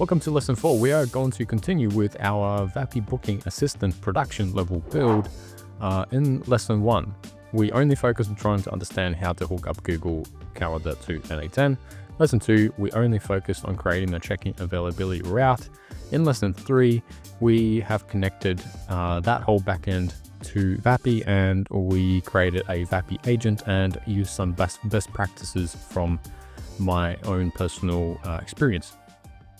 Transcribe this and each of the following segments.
Welcome to lesson 4. We are going to continue with our Vapi booking assistant production level build. In lesson 1, we only focus on trying to understand how to hook up Google Calendar to NA10. Lesson 2, we only focused on creating a check-in availability route. In lesson 3, we have connected that whole backend to Vapi, and we created a Vapi agent and used some best practices from my own personal experience.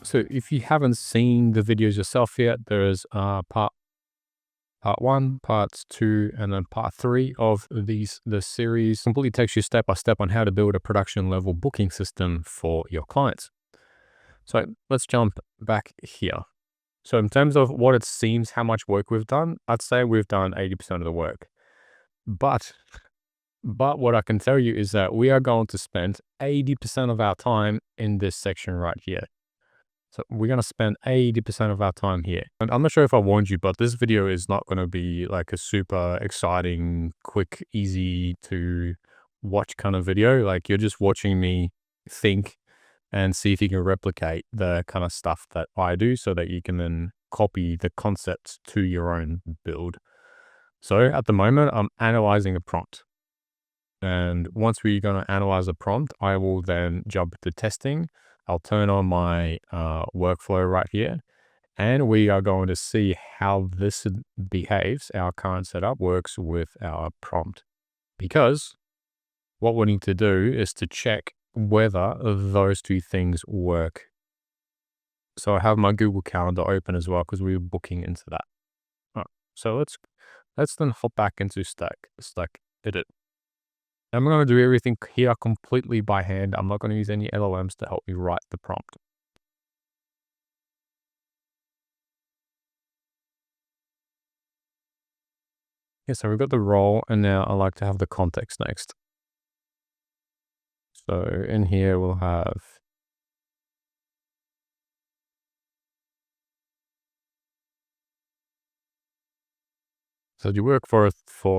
So if you haven't seen the videos yourself yet, there's part 1, parts 2, and then part 3 of the series. Completely takes you step by step on how to build a production level booking system for your clients. So let's jump back here. So in terms of what it seems, how much work we've done, I'd say we've done 80% of the work. But what I can tell you is that we are going to spend 80% of our time in this section right here. So we're going to spend 80% of our time here. And I'm not sure if I warned you, but this video is not going to be like a super exciting, quick, easy to watch kind of video. Like, you're just watching me think and see if you can replicate the kind of stuff that I do so that you can then copy the concepts to your own build. So at the moment, I'm analyzing a prompt. And once we're going to analyze a prompt, I will then jump to testing. I'll turn on my workflow right here, and we are going to see how this behaves, our current setup works with our prompt. Because what we need to do is to check whether those two things work. So I have my Google Calendar open as well because we were booking into that. All right, so let's then hop back into Stack Edit. I'm going to do everything here completely by hand. I'm not going to use any LLMs to help me write the prompt. Yeah, so we've got the role, and now I like to have the context next. So in here we'll have So do you work for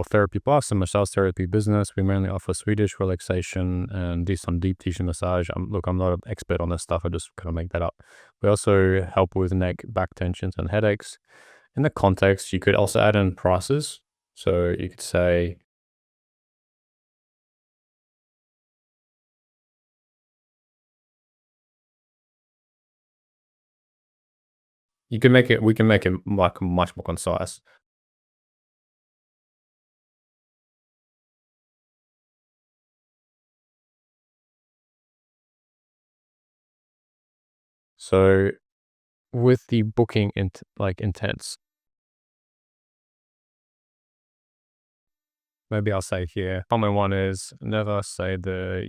Therapy Plus, a massage therapy business? We mainly offer Swedish relaxation and do some deep tissue massage. Look, I'm not an expert on this stuff. I just kind of make that up. We also help with neck, back tensions, and headaches. In the context, you could also add in prices. So you could say, we can make it like much more concise. So with the booking intents, maybe I'll say here, common one is never say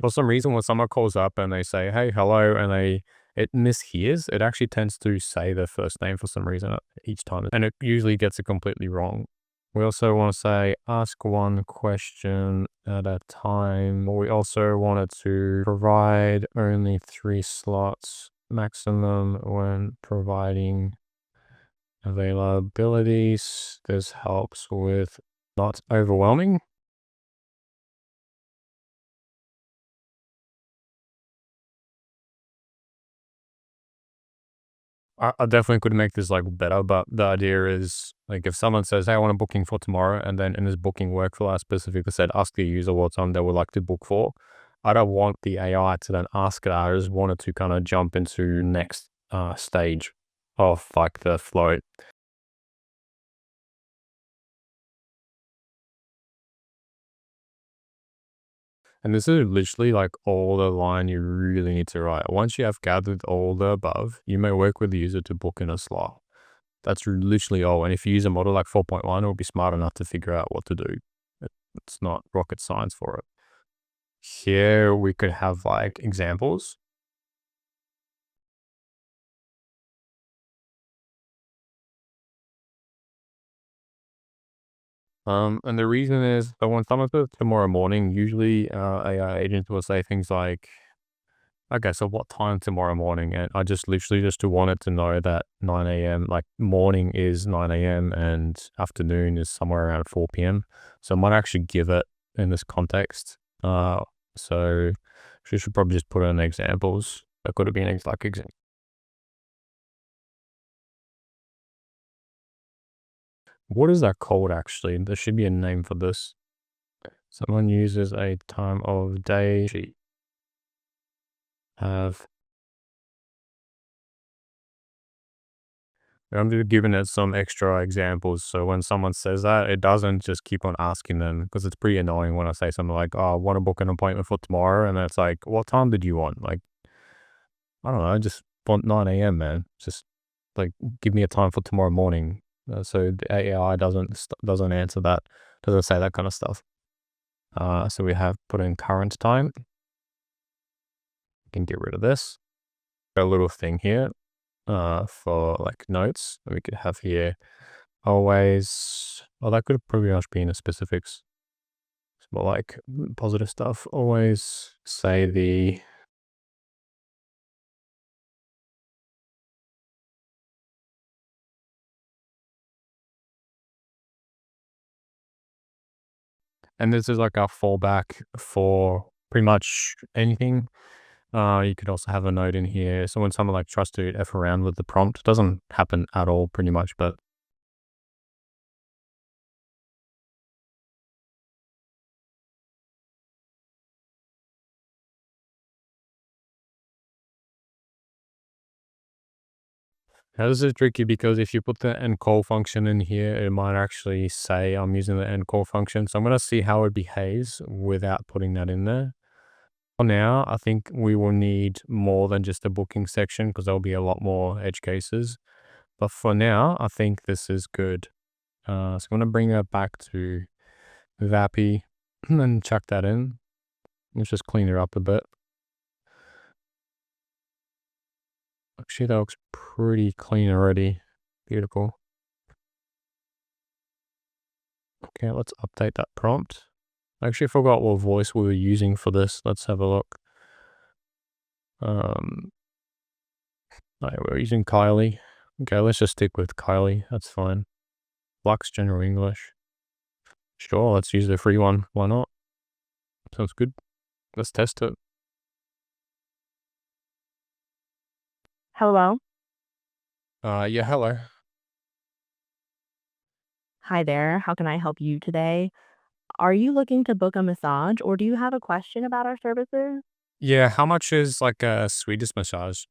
for some reason when someone calls up and they say, hey, hello, and it mishears, it actually tends to say their first name for some reason each time, and it usually gets it completely wrong. We also want to say, ask one question at a time. We also wanted to provide only 3 slots maximum when providing availabilities. This helps with not overwhelming. I definitely could make this like better, but the idea is, like, if someone says, hey, I want a booking for tomorrow, and then in this booking workflow, I specifically said, ask the user what time they would like to book for. I don't want the AI to then ask it. I just wanted to kind of jump into next stage of like the flow. And this is literally like all the line you really need to write. Once you have gathered all the above, you may work with the user to book in a slot. That's literally all. And if you use a model like 4.1, it'll be smart enough to figure out what to do. It's not rocket science for it. Here we could have like examples. And the reason is that when someone says tomorrow morning, usually AI agents will say things like, okay, so what time tomorrow morning? And I just literally just wanted to know that 9 a.m., like morning is 9 a.m. and afternoon is somewhere around 4 p.m. So I might actually give it in this context. So she should probably just put in examples. That could have been like example. What is that called actually? There should be a name for this. Someone uses a time of day sheet. I'm just giving it some extra examples. So when someone says that, it doesn't just keep on asking them, because it's pretty annoying when I say something like, oh, I want to book an appointment for tomorrow. And then it's like, what time did you want? Like, I don't know, I just want 9 a.m., man. Just like, give me a time for tomorrow morning. So the AI doesn't answer that, doesn't say that kind of stuff. So we have put in current time. We can get rid of this. A little thing here for like notes. We could have here always, well, that could pretty much be in the specifics. It's more like positive stuff. Always say the and this is like our fallback for pretty much anything. You could also have a note in here. So when someone like tries to F around with the prompt, it doesn't happen at all pretty much, but now this is tricky because if you put the end call function in here, it might actually say I'm using the end call function. So I'm going to see how it behaves without putting that in there. For now, I think we will need more than just a booking section, because there'll be a lot more edge cases. But for now, I think this is good. So I'm going to bring that back to Vapi and then chuck that in. Let's just clean it up a bit. Actually, that looks pretty clean already. Beautiful. Okay, let's update that prompt. I actually forgot what voice we were using for this. Let's have a look. We're using Kylie. Okay, let's just stick with Kylie. That's fine. Flux General English. Sure, let's use the free one. Why not? Sounds good. Let's test it. Hello. Yeah, hello. Hi there. How can I help you today? Are you looking to book a massage or do you have a question about our services? Yeah, how much is like a Swedish massage?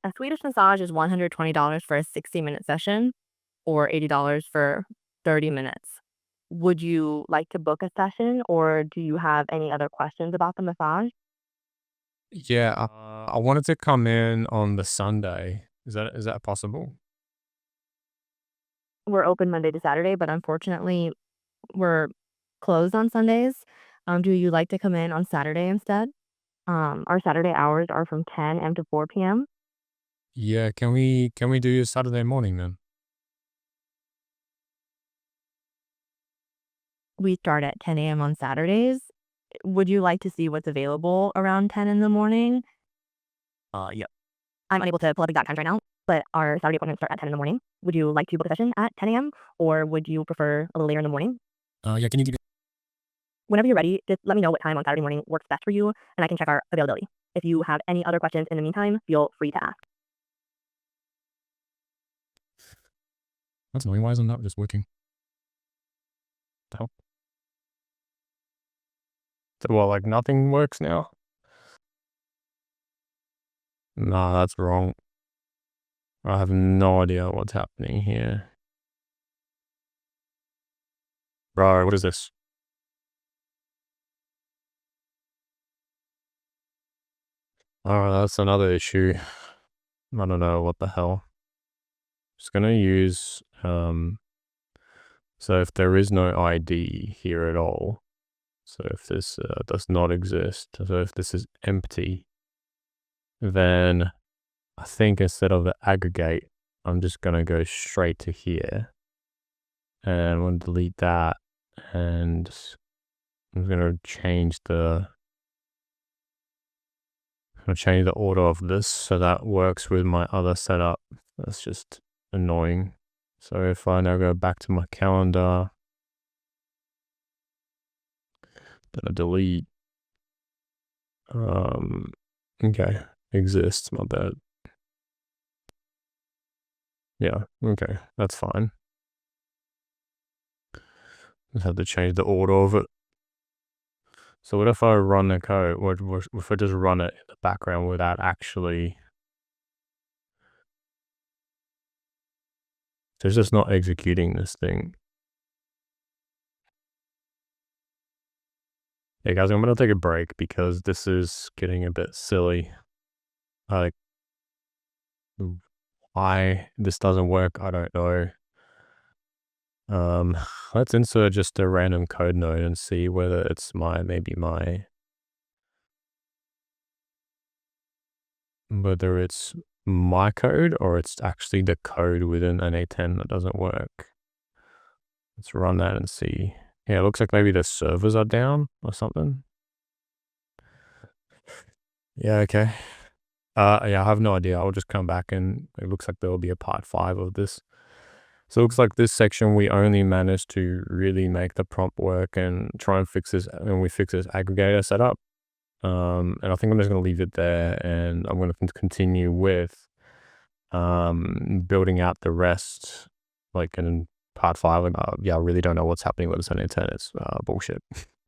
A Swedish massage is $120 for a 60-minute session or $80 for 30 minutes. Would you like to book a session or do you have any other questions about the massage? Yeah, I wanted to come in on the Sunday. Is that possible? We're open Monday to Saturday, but unfortunately, we're closed on Sundays. Do you like to come in on Saturday instead? Our Saturday hours are from 10 a.m. to 4 p.m. Yeah, can we do Saturday morning then? We start at 10 a.m. on Saturdays. Would you like to see what's available around 10 in the morning? Yeah. I'm unable to pull up exact times right now, but our Saturday appointments start at 10 in the morning. Would you like to book a session at 10 a.m. or would you prefer a little later in the morning? Yeah, can you give Whenever you're ready, just let me know what time on Saturday morning works best for you, and I can check our availability. If you have any other questions in the meantime, feel free to ask. That's annoying. Why isn't that just working? The hell? Well, like nothing works now? Nah, that's wrong. I have no idea what's happening here. Bro, what is this? Oh, that's another issue. I don't know what the hell. Just gonna use, so if there is no ID here at all, so if this does not exist, so if this is empty, then I think instead of the aggregate, I'm just gonna go straight to here. And I'm gonna delete that, and I'm gonna change the order of this so that works with my other setup. That's just annoying. So if I now go back to my calendar, then I delete, okay, exists, my bad. Yeah, okay, that's fine. Just have to change the order of it. So what if I run the code? What if I just run it in the background without actually? So it's just not executing this thing. Hey guys, I'm gonna take a break because this is getting a bit silly. Like, why this doesn't work, I don't know. Let's insert just a random code node and see whether it's whether it's my code or it's actually the code within an A10 that doesn't work. Let's run that and see. Yeah, it looks like maybe the servers are down or something. Yeah, okay. Yeah, I have no idea. I'll just come back and it looks like there will be a part 5 of this. So it looks like this section we only managed to really make the prompt work and try and fix this, and we fix this aggregator setup. And I think I'm just going to leave it there, and I'm going to continue with building out the rest, like in part 5. And yeah, I really don't know what's happening with this N10. It's bullshit.